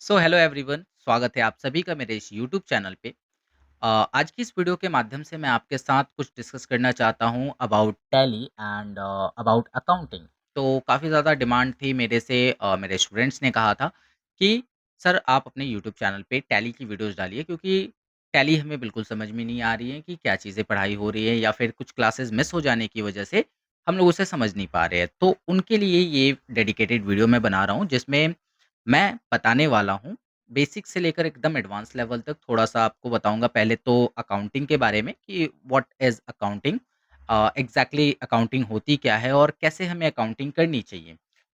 So hello everyone, स्वागत है आप सभी का मेरे इस यूट्यूब चैनल पे। आज की इस वीडियो के माध्यम से मैं आपके साथ कुछ डिस्कस करना चाहता हूँ about tally and about accounting. तो काफ़ी ज़्यादा डिमांड थी मेरे से, मेरे स्टूडेंट्स ने कहा था कि सर आप अपने यूट्यूब चैनल पे टैली की वीडियोस डालिए, क्योंकि टैली हमें बिल्कुल समझ में नहीं आ रही है कि क्या चीज़ें पढ़ाई हो रही है, या फिर कुछ क्लासेस मिस हो जाने की वजह से हम लोग उसे समझ नहीं पा रहे हैं। तो उनके लिए ये डेडिकेटेड वीडियो मैं बना रहा हूँ, जिसमें मैं बताने वाला हूँ बेसिक से लेकर एकदम एडवांस लेवल तक। थोड़ा-सा आपको बताऊँगा पहले तो अकाउंटिंग के बारे में कि what is accounting, exactly accounting होती क्या है और कैसे हमें अकाउंटिंग करनी चाहिए।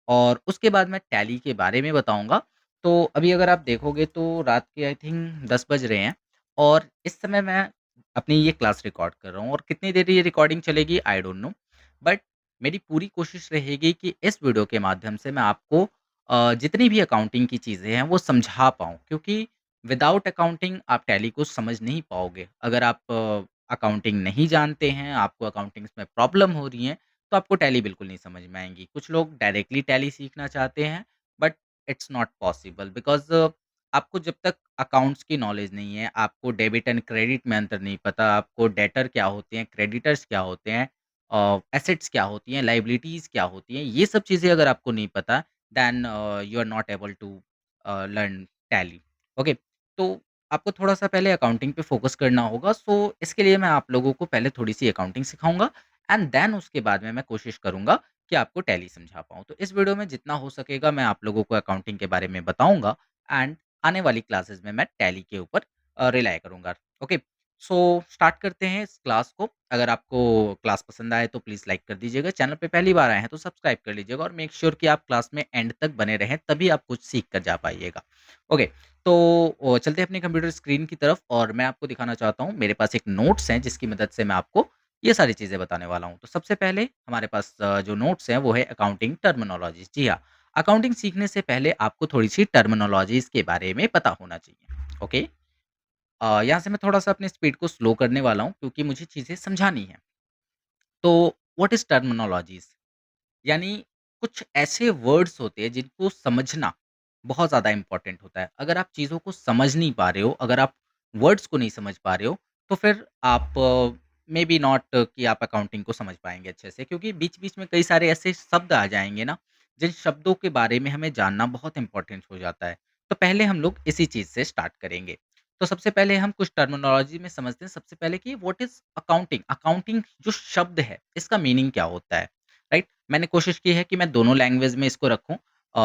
और उसके बाद मैं टैली के बारे में बताऊँगा। तो अभी अगर आप देखोगे तो रात के आई थिंक 10 बज रहे हैं, और इस समय मैं अपनी ये क्लास रिकॉर्ड कर रहा हूँ, और कितनी देर ये रिकॉर्डिंग चलेगी आई डोंट नो। बट मेरी पूरी कोशिश रहेगी कि इस वीडियो के माध्यम से मैं आपको जितनी भी अकाउंटिंग की चीज़ें हैं वो समझा पाऊँ, क्योंकि विदाउट अकाउंटिंग आप टैली को समझ नहीं पाओगे। अगर आप अकाउंटिंग नहीं जानते हैं, आपको अकाउंटिंग्स में प्रॉब्लम हो रही है, तो आपको टैली बिल्कुल नहीं समझ में आएँगी। कुछ लोग डायरेक्टली टैली सीखना चाहते हैं, but it's not possible, because आपको जब तक अकाउंट्स की नॉलेज नहीं है, आपको डेबिट एंड क्रेडिट में अंतर नहीं पता, आपको डेटर क्या होते हैं, क्रेडिटर्स क्या होते हैं, एसेट्स क्या होती हैं, लायबिलिटीज़ क्या होती हैं, ये सब चीज़ें अगर आपको नहीं पता, then you are not able to learn Tally. Okay, तो आपको थोड़ा-सा पहले अकाउंटिंग पे फ़ोकस करना होगा। सो इसके लिए मैं आप लोगों को पहले थोड़ी-सी अकाउंटिंग सिखाऊँगा, एंड देन उसके बाद में मैं कोशिश करूँगा कि आपको टैली समझा पाऊँ। तो इस वीडियो में जितना हो सकेगा मैं आप लोगों को अकाउंटिंग के बारे में बताऊँगा, एंड आने वाली क्लासेस में मैं टैली के ऊपर रिलाय करूँगा। ओके, सो स्टार्ट करते हैं इस क्लास को। अगर आपको क्लास पसंद आए तो प्लीज़ लाइक कर दीजिएगा। चैनल पे पहली बार आए हैं तो सब्सक्राइब कर लीजिएगा, और मेक श्योर कि आप क्लास में एंड तक बने रहें, तभी आप कुछ सीख कर जा पाइएगा। ओके, तो चलते हैं अपनी कंप्यूटर स्क्रीन की तरफ, और मैं आपको दिखाना चाहता हूँ मेरे पास एक नोट्स हैं जिसकी मदद से मैं आपको ये सारी चीज़ें बताने वाला हूँ। तो सबसे पहले हमारे पास जो नोट्स हैं वो है अकाउंटिंग टर्मिनोलॉजीज़। जी हाँ, अकाउंटिंग सीखने से पहले आपको थोड़ी-सी टर्मिनोलॉजीज़ के बारे में पता होना चाहिए। ओके? यहाँ से मैं थोड़ा-सा अपनी स्पीड को स्लो करने वाला हूँ, क्योंकि मुझे चीज़ें समझानी हैं। तो व्हाट इज़ टर्मिनोलॉजीज़? यानी कुछ ऐसे वर्ड्स होते हैं जिनको समझना बहुत ज़्यादा इम्पोर्टेंट होता है। अगर आप चीज़ों को समझ नहीं पा रहे हो, अगर आप वर्ड्स को नहीं समझ पा रहे हो, तो फिर आप मे बी नॉट कि आप अकाउंटिंग को समझ पाएँगे अच्छे से, क्योंकि बीच-बीच में कई सारे ऐसे शब्द आ जाएँगे ना, जिन शब्दों के बारे में हमें जानना बहुत इम्पोर्टेंट हो जाता है। तो पहले हम लोग इसी चीज़ से स्टार्ट करेंगे। तो सबसे पहले हम कुछ टर्मिनोलॉजी में समझते हैं, सबसे पहले कि व्हाट इज़ अकाउंटिंग? अकाउंटिंग जो शब्द है, इसका मीनिंग क्या होता है? राइट? मैंने कोशिश की है कि मैं दोनों लैंग्वेज में इसको रखूँ।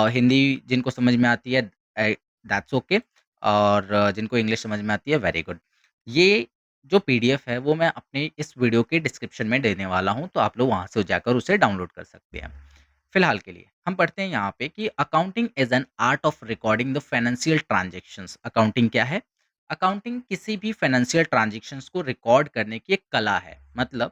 हिंदी जिनको समझ में आती है दैट्स ओके, और जिनको इंग्लिश समझ में आती है वेरी गुड। ये जो पीडीएफ है वो मैं अपने इस वीडियो के डिस्क्रिप्शन में देने वाला हूँ, तो आप लोग वहाँ से जाकर उसे डाउनलोड कर सकते हैं। फिलहाल के लिए हम पढ़ते हैं यहाँ पे कि accounting is an art of recording the financial transactions. Accounting क्या है? अकाउंटिंग किसी भी फाइनेंशियल ट्रांज़ैक्शंस को रिकॉर्ड करने की एक कला है। मतलब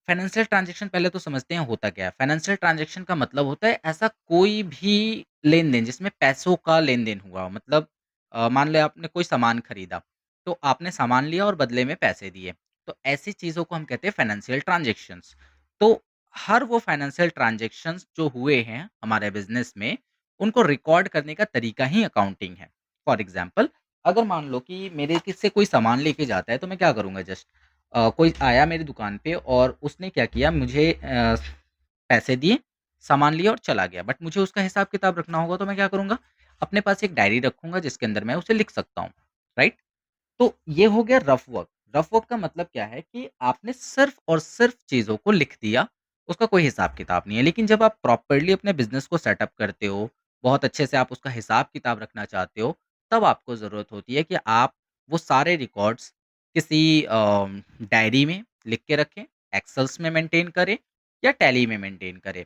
फाइनेंशियल ट्रांज़ैक्शन पहले तो समझते हैं होता क्या है। फाइनेंशियल ट्रांज़ैक्शन का मतलब होता है ऐसा कोई भी लेन-देन जिसमें पैसों का लेन-देन हुआ हो। मतलब मान लें आपने कोई सामान खरीदा, तो आपने सामान लिया और बदले में पैसे दिए। तो ऐसी चीज़ों को हम कहते हैं फाइनेंशियल ट्रांज़ैक्शंस। तो हर वो फाइनेंशियल ट्रांज़ैक्शंस जो हुए हैं हमारे बिज़नेस में, उनको रिकॉर्ड करने का तरीका ही अकाउंटिंग है। फॉर एग्ज़ाम्पल, अगर मान लो कि मेरे से कोई सामान लेके जाता है, तो मैं क्या करूँगा जस्ट कोई आया मेरी दुकान पे और उसने क्या किया, मुझे पैसे दिए, सामान लिया और चला गया। बट मुझे उसका हिसाब-किताब रखना होगा, तो मैं क्या करूँगा, अपने पास एक डायरी रखूँगा जिसके अंदर मैं उसे लिख सकता हूँ, राइट? तो ये हो गया रफ वर्क। रफ वर्क का मतलब क्या है कि आपने सिर्फ़ और सिर्फ़ चीज़ों को लिख दिया, उसका कोई हिसाब-किताब नहीं है। लेकिन जब आप प्रॉपर्ली अपने बिज़नेस को सेटअप करते हो, बहुत अच्छे से आप उसका हिसाब-किताब रखना चाहते हो, तब आपको ज़रूरत होती है कि आप वो सारे रिकॉर्ड्स किसी डायरी में लिख के रखें, एक्सेल्स में मेंटेन करें या टैली में मेंटेन करें।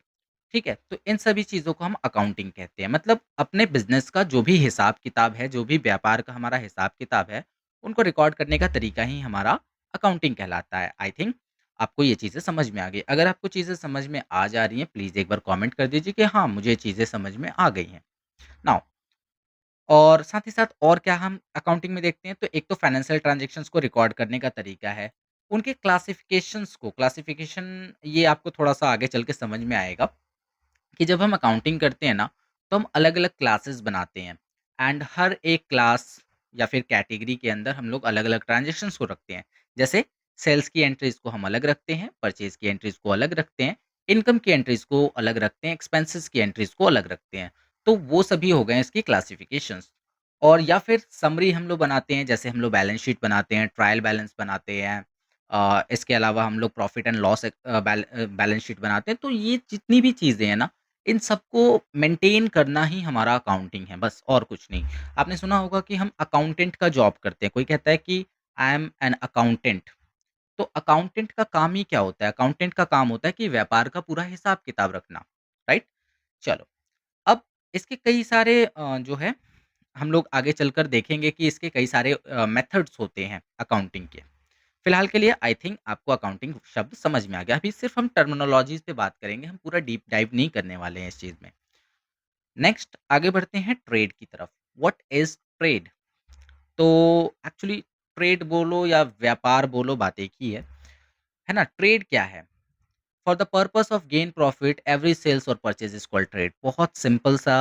ठीक है? तो इन सभी चीज़ों को हम अकाउंटिंग कहते हैं। मतलब अपने बिज़नेस का जो भी हिसाब-किताब है, जो भी व्यापार का हमारा हिसाब-किताब है, उनको रिकॉर्ड करने का तरीका ही हमारा अकाउंटिंग कहलाता है। आई थिंक आपको ये चीज़ें समझ में आ गई। अगर आपको चीज़ें समझ में आ जा रही हैं, प्लीज़ एक बार कमेंट कर दीजिए कि हाँ, मुझे ये चीज़ें समझ में आ गई हैं। नाउ, और साथ ही साथ और क्या हम अकाउंटिंग में देखते हैं, तो एक तो फाइनेंशियल ट्रांज़ैक्शंस को रिकॉर्ड करने का तरीका है। उनके क्लासिफ़िकेशन ये आपको थोड़ा-सा आगे चल के समझ में आएगा कि जब हम अकाउंटिंग करते हैं ना, तो हम अलग-अलग क्लासेस बनाते हैं। एंड हर एक क्लास या फिर कैटेगरी के अंदर हम लोग अलग-अलग ट्रांज़ैक्शंस को रखते हैं। जैसे सेल्स की एंट्रीज़ को हम अलग रखते हैं, परचेज़ की एंट्रीज़ को अलग रखते हैं, इनकम की एंट्रीज़ को अलग रखते हैं, एक्सपेंसेस की एंट्रीज़ को अलग रखते हैं। तो वो सभी हो गए इसकी क्लासिफ़िकेशंस। और या फिर समरी हम लोग बनाते हैं, जैसे हम लोग बैलेंस शीट बनाते हैं, ट्रायल बैलेंस बनाते हैं। इसके अलावा हम लोग profit and loss balance sheet बनाते हैं। तो ये जितनी भी चीज़ें हैं ना, इन सबको मेंटेन करना ही हमारा अकाउंटिंग है, बस और कुछ नहीं। आपने सुना होगा कि हम अकाउंटेंट का जॉब करते हैं। कोई कहता है कि आई एम एन अकाउंटेंट। तो अकाउंटेंट का काम ही क्या होता है? अकाउंटेंट का काम होता है कि व्यापार का पूरा हिसाब-किताब रखना, राइट? चलो, अब इसके कई सारे जो है हम लोग आगे चलकर देखेंगे कि इसके कई सारे मेथड्स होते हैं अकाउंटिंग के। फिलहाल के लिए आई थिंक आपको अकाउंटिंग शब्द समझ में आ गया। अभी सिर्फ़ हम टर्मिनोलॉजीज़ पे बात करेंगे, हम पूरा डीप डाइव नहीं करने वाले हैं इस चीज़ में। नेक्स्ट आगे बढ़ते हैं ट्रेड की तरफ। What is trade? तो एक्चुअली ट्रेड बोलो या व्यापार बोलो बात एक ही है ना? ट्रेड क्या है? For the purpose of gain profit every sales और परचेज इज कॉल्ड ट्रेड। बहुत सिंपल सा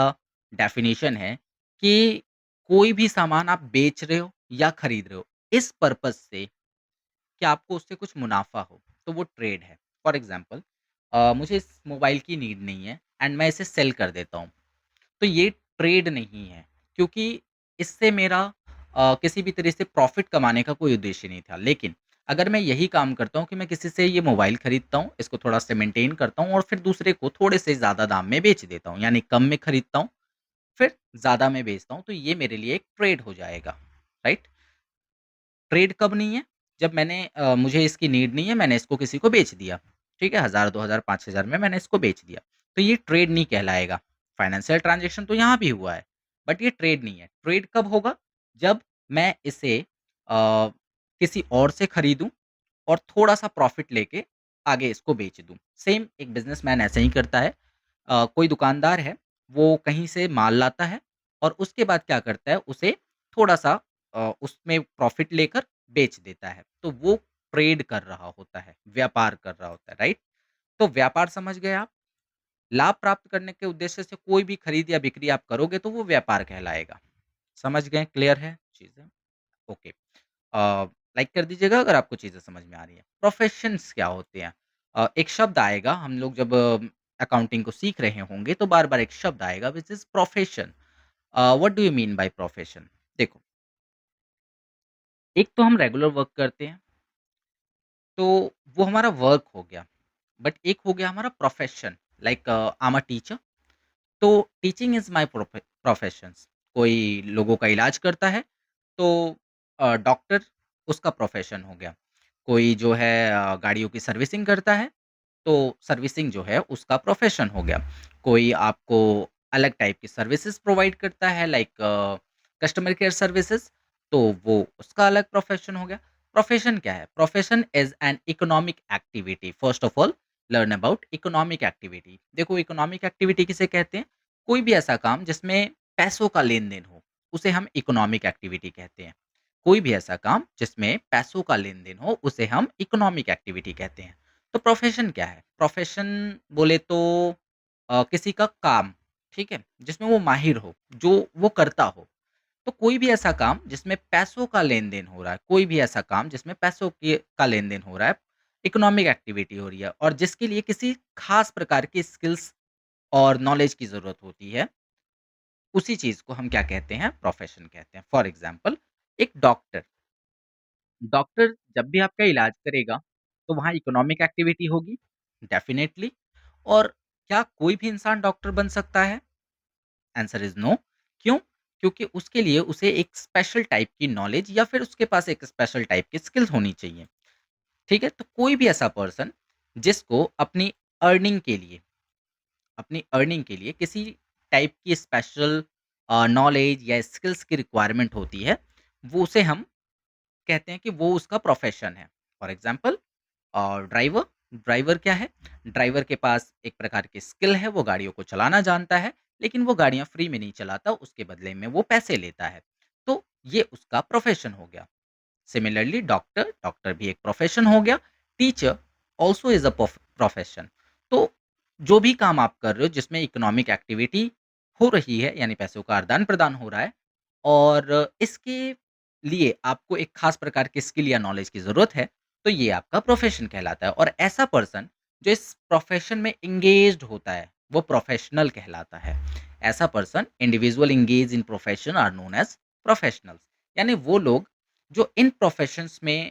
डेफिनेशन है कि कोई भी सामान आप बेच रहे हो या खरीद रहे हो इस पर्पस से कि आपको उससे कुछ मुनाफा हो, तो वो ट्रेड है। फॉर एग्जाम्पल, मुझे इस मोबाइल की नीड नहीं है एंड मैं इसे सेल कर देता हूँ, तो ये ट्रेड नहीं है, क्योंकि इससे मेरा किसी भी तरह से प्रॉफ़िट कमाने का कोई उद्देश्य नहीं था। लेकिन अगर मैं यही काम करता हूँ कि मैं किसी से ये मोबाइल खरीदता हूँ, इसको थोड़ा-सा मेंटेन करता हूँ और फिर दूसरे को थोड़े से ज़्यादा दाम में बेच देता हूँ, यानी कम में खरीदता हूँ, फिर ज़्यादा में बेचता हूँ, तो ये मेरे लिए एक ट्रेड हो जाएगा, राइट? ट्रेड कब नहीं है? जब मुझे इसकी नीड नहीं है, मैंने इसको किसी को बेच दिया, ठीक है? 1000, 2000, 5000 में मैंने इसको बेच दिया, तो ये ट्रेड नहीं कहलाएगा। फाइनेंशियल ट्रांज़ैक्शन तो यहाँ भी हुआ है, बट ये ट्रेड नहीं है। ट्रेड कब होगा? जब मैं इसे किसी और से खरीदूँ और थोड़ा-सा प्रॉफ़िट लेके आगे इसको बेच दूँ। सेम एक बिज़नेसमैन ऐसे ही करता है। कोई दुकानदार है, वो कहीं से माल लाता है और उसके बाद क्या करता है, उसे थोड़ा-सा उसमें प्रॉफ़िट लेकर बेच देता है। तो वो ट्रेड कर रहा होता है, व्यापार कर रहा होता है, राइट? तो व्यापार समझ गए आप? लाभ प्राप्त करने के उद्देश्य से कोई भी खरीद या बिक्री आप करोगे तो वो व्यापार कहलाएगा। समझ गए? क्लियर है चीज़ें? ओके। लाइक कर दीजिएगा अगर आपको चीज़ें समझ में आ रही हैं। प्रोफ़ेशंस क्या होते हैं? एक शब्द आएगा, हम लोग जब अकाउंटिंग को सीख रहे होंगे तो बार-बार एक शब्द आएगा which is profession. What do you mean by profession? देखो, एक तो हम रेगुलर वर्क करते हैं, तो वो हमारा वर्क हो गया। बट एक हो गया हमारा profession, like I am a teacher, तो टीचिंग इज़ माय प्रोफ़ेशंस। कोई लोगों का इलाज करता है, तो डॉक्टर उसका प्रोफ़ेशन हो गया। कोई जो है गाड़ियों की सर्विसिंग करता है, तो सर्विसिंग जो है उसका प्रोफ़ेशन हो गया। कोई आपको अलग टाइप की सर्विसेज़ प्रोवाइड करता है, लाइक कस्टमर केयर सर्विसेज़, तो वो उसका अलग प्रोफ़ेशन हो गया। प्रोफ़ेशन क्या है? Profession is an economic activity. First of all learn about economic activity. देखो, इकोनॉमिक एक्टिविटी किसे कहते हैं? कोई भी ऐसा काम जिसमें पैसों का लेन-देन हो, उसे हम इकोनॉमिक एक्टिविटी कहते हैं। कोई भी ऐसा काम जिसमें पैसों का लेन-देन हो, उसे हम इकोनॉमिक एक्टिविटी कहते हैं। तो प्रोफ़ेशन क्या है? प्रोफ़ेशन बोले तो किसी का काम, ठीक है? जिसमें वो माहिर हो, जो वो करता हो। तो कोई भी ऐसा काम जिसमें पैसों का लेन-देन हो रहा है, कोई भी ऐसा काम जिसमें पैसों के का लेन-देन हो रहा है, इकोनॉमिक एक्टिविटी हो रही है और जिसके लिए किसी खास प्रकार की स्किल्स और नॉलेज की ज़रूरत होती है, उसी चीज़ को हम क्या कहते हैं? प्रोफ़ेशन कहते हैं। फॉर एग्ज़ाम्पल, एक डॉक्टर, डॉक्टर जब भी आपका इलाज करेगा, तो वहाँ इकोनॉमिक एक्टिविटी होगी, डेफ़िनेटली। और क्या कोई भी इंसान डॉक्टर बन सकता है? Answer is no. क्यों? क्योंकि उसके लिए उसे एक स्पेशल टाइप की नॉलेज या फिर उसके पास एक स्पेशल टाइप की स्किल्स होनी चाहिए, ठीक है? तो कोई भी ऐसा पर्सन जिसको अपनी अर्निंग के लिए किसी टाइप की स्पेशल नॉलेज या स्किल्स की रिक्वायरमेंट होती है, वो उसे हम कहते हैं कि वो उसका प्रोफ़ेशन है। फॉर एग्ज़ाम्पल, ड्राइवर, ड्राइवर क्या है? ड्राइवर के पास एक प्रकार की स्किल है, वो गाड़ियों को चलाना जानता है, लेकिन वो गाड़ियाँ फ्री में नहीं चलाता, उसके बदले में वो पैसे लेता है। तो ये उसका प्रोफ़ेशन हो गया। सिमिलरली डॉक्टर, डॉक्टर भी एक प्रोफ़ेशन हो गया। Teacher also is a profession. तो जो भी काम आप कर रहे हो जिसमें इकोनॉमिक एक्टिविटी हो रही है, यानी पैसों का आदान-प्रदान हो रहा है, और इसके लिए आपको एक खास प्रकार की स्किल या नॉलेज की ज़रूरत है, तो ये आपका प्रोफ़ेशन कहलाता है और ऐसा पर्सन जो इस प्रोफ़ेशन में एंगेज्ड होता है, वो प्रोफ़ेशनल कहलाता है। ऐसा person individual engage in profession are known as professionals यानी वो लोग जो इन प्रोफ़ेशंस में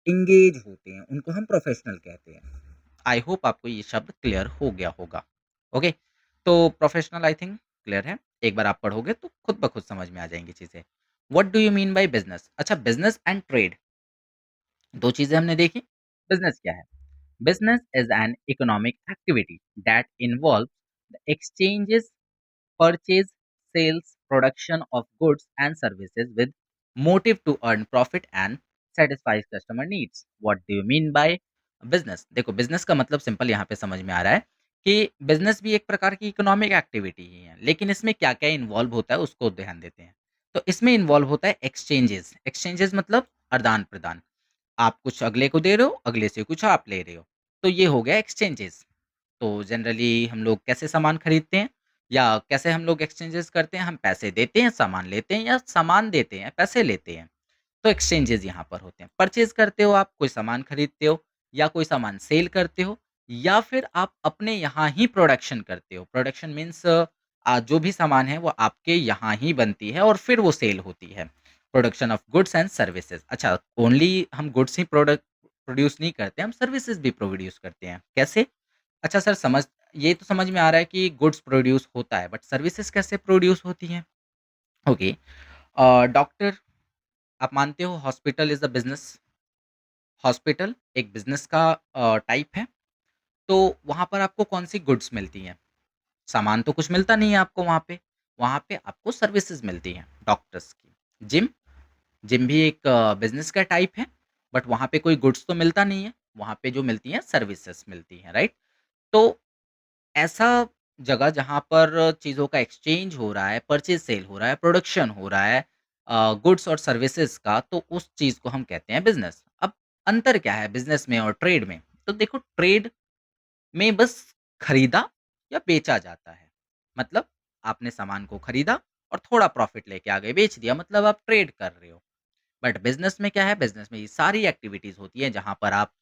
एंगेज होते हैं, उनको हम प्रोफ़ेशनल कहते हैं। आई होप आपको ये शब्द क्लियर हो गया होगा। ओके, तो प्रोफ़ेशनल आई थिंक क्लियर है। एक बार आप पढ़ोगे तो खुद ब खुद समझ में आ जाएँगी चीज़ें। What do you mean by business? अच्छा बिज़नेस एंड ट्रेड 2 चीज़ें हमने देखी। बिज़नेस क्या है? Business is an economic activity that involves the exchanges, purchase, sales, production of goods and services with motive to earn profit and satisfy customer needs. What do you mean by business? देखो business का मतलब simple यहाँ पे समझ में आ रहा है कि बिज़नेस भी एक प्रकार की इकोनॉमिक एक्टिविटी ही है, लेकिन इसमें क्या-क्या इन्वॉल्व होता है उसको ध्यान देते हैं। तो इसमें इन्वॉल्व होता है एक्सचेंजेस, एक्सचेंजेस मतलब आदान-प्रदान। आप कुछ अगले को दे रहे हो, अगले से कुछ आप ले रहे हो। तो ये हो गया एक्सचेंजेस। तो जनरली हम लोग कैसे सामान खरीदते हैं या कैसे हम लोग एक्सचेंजेस करते हैं? हम पैसे देते हैं, सामान लेते हैं या सामान देते हैं, पैसे लेते हैं। तो एक्सचेंजेस यहाँ पर होते हैं। परचेज़ करते हो आप, कोई सामान खरीदते हो या कोई सामान सेल करते हो या फिर आप अपने यहाँ ही प्रोडक्शन करते हो। प्रोडक्शन मीन्स जो भी सामान है वो आपके यहाँ ही बनती है और फिर वो सेल होती है। Production of goods and services. अच्छा ओनली हम गुड्स ही प्रोड्यूस नहीं करते, हम सर्विसेज़ भी प्रोड्यूस करते हैं। कैसे? अच्छा सर ये तो समझ में आ रहा है कि गुड्स प्रोड्यूस होता है, बट सर्विसेज़ कैसे प्रोड्यूस होती हैं? ओके डॉक्टर आप मानते हो hospital is a business? Hospital एक बिज़नेस का टाइप है, तो वहाँ पर आपको कौन-सी गुड्स मिलती हैं? सामान तो कुछ मिलता नहीं है आपको वहाँ पे आपको सर्विसेज़ मिलती हैं, डॉक्टर्स की। जिम, जिम भी एक बिज़नेस का टाइप है, बट वहाँ पे कोई गुड्स तो मिलता नहीं है, वहाँ पे जो मिलती हैं सर्विसेज़ मिलती हैं, राइट? तो ऐसा जगह जहाँ पर चीज़ों का एक्सचेंज हो रहा है, परचेज़ सेल हो रहा है, प्रोडक्शन हो रहा है गुड्स और सर्विसेज़ का, तो उस चीज़ को हम कहते हैं बिज़नेस। अब अंतर क्या है बिज़नेस में और ट्रेड में? तो देखो ट्रेड में बस खरीदा या बेचा जाता है। मतलब आपने सामान को खरीदा और थोड़ा प्रॉफ़िट लेके आ गए, बेच दिया मतलब आप ट्रेड कर रहे हो। बट बिज़नेस में क्या है, बिज़नेस में ये सारी एक्टिविटीज़ होती हैं जहाँ पर आप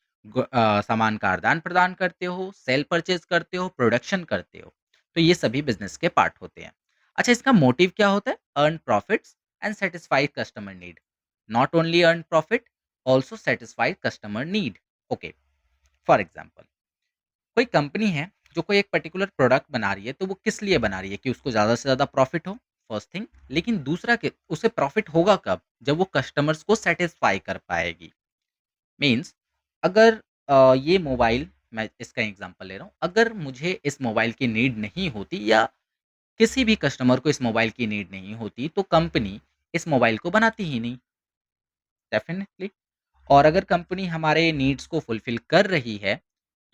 सामान का आदान-प्रदान करते हो, सेल परचेज़ करते हो, प्रोडक्शन करते हो। तो ये सभी बिज़नेस के पार्ट होते हैं। अच्छा इसका मोटिव क्या होता है? Earn profits and satisfy customer need. Not only earn profit, also satisfy customer need. Okay, for example कोई कंपनी है जो कोई एक पर्टिकुलर प्रोडक्ट बना रही है, तो वो किस लिए बना रही है? कि उसको ज़्यादा से ज़्यादा प्रॉफिट हो, फर्स्ट थिंग। लेकिन दूसरा कि उसे प्रॉफिट होगा कब? जब वो कस्टमर्स को सैटिस्फाई कर पाएगी। मीन्स अगर ये मोबाइल मैं इसका एग्ज़ाम्पल ले रहा हूँ, अगर मुझे इस मोबाइल की नीड नहीं होती या किसी भी कस्टमर को इस मोबाइल की नीड नहीं होती, तो कंपनी इस मोबाइल को बनाती ही नहीं, डेफ़िनिटली। और अगर कंपनी हमारे नीड्स को फुलफ़िल कर रही है,